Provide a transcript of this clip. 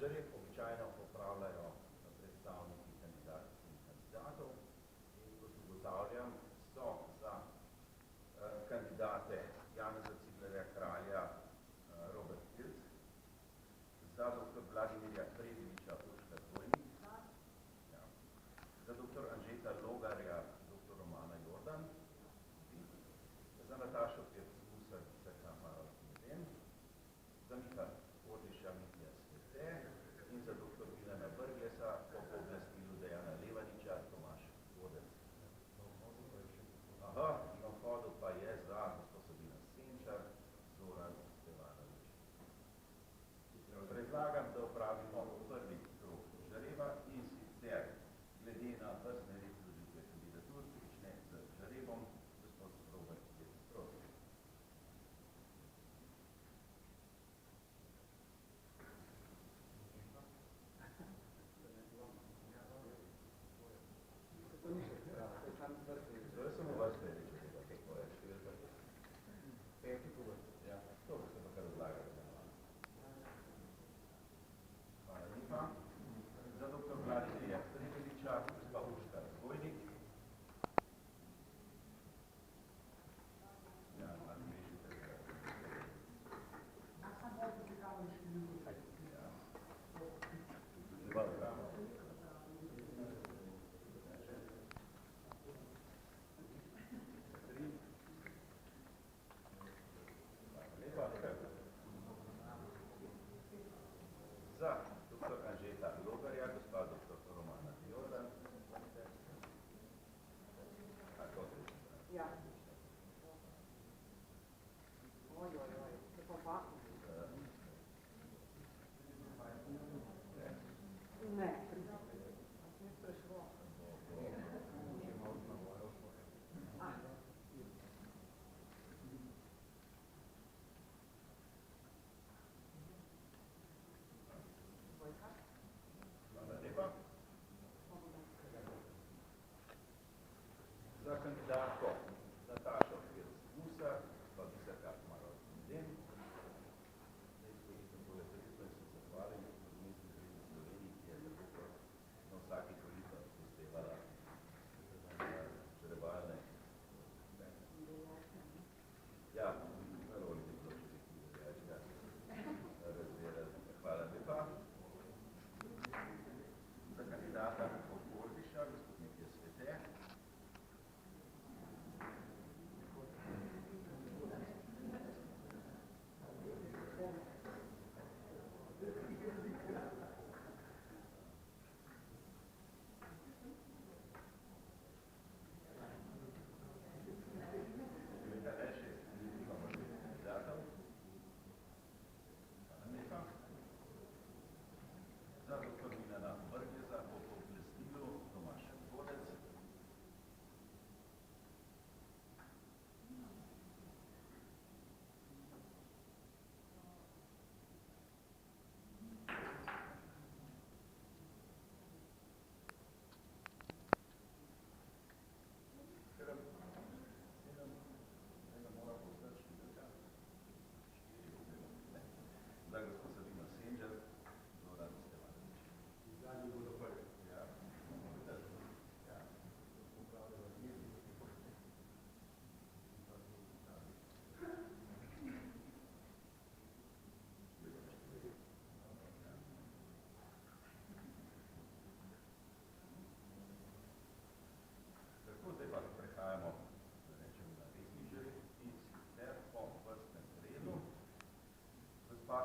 žreb običajno opravljajo predstavniki kandidatov in kandidatov in kot ugotavljam, so za kandidate Janeza Ciglerja Kralja Robert Pilc, za dr. Vladimirja Prebiliča Urška Dvojnik, ja, za dr. Anžeta Logarja dr. Romana Jordan, za Natašo Pirc-Musar Tamara Meden, za Miha Kordiša Mitja Svete in za dr. Milana Brglesa po pooblastilu Dejana Levaniča Tomaž Vodec. Aha, na vhodu pa je za gospod Sabina Senčar Zoran Stevanovič. Predlagam, da opravimo prvi krog žreba in sicer glede na vrstne red vložitve kandidatur prične z žrebom gospod Robert Pilc. Prosim. To je samo vrstne red žreba, kako je številka. Peti po vrsti. Ja, to se pa kar razlaga. Hvala lepa. Za dr. Vladimirja Prebiliča, gospa Urška Dvojnik. Ja, ali rešite. Ja. Za dr. Anžeta Logarja, gospa dr. Romana Jordan. Tako se ja. Ojoj, se pa pa. Ne, ne sprašilo. Hvala lepa. Za kandidatko Natašo Pirc-Musar, pa Biserka Tamara Meden. Zdaj skozi tako je prijetno in se zahvalim v mestni srednji Sloveniji, ki je tako na vsaki toliko prispevala žrebalne. Ja, na roli bi bilo še razdelati. Hvala lepa. Za kandidata gospod Kordiša, gospod Mitja Svete. Za dr. Milana Brglesa po pooblastilu Tomaž Vodec. Za gospod Sabina Senčar Zoran Stevanovič. Zadnji bodo prvi. Ja. Ja. Tako, zdaj pa prehajamo, da rečemo, na resni žreb in sicer po vrstnem redu. Gospa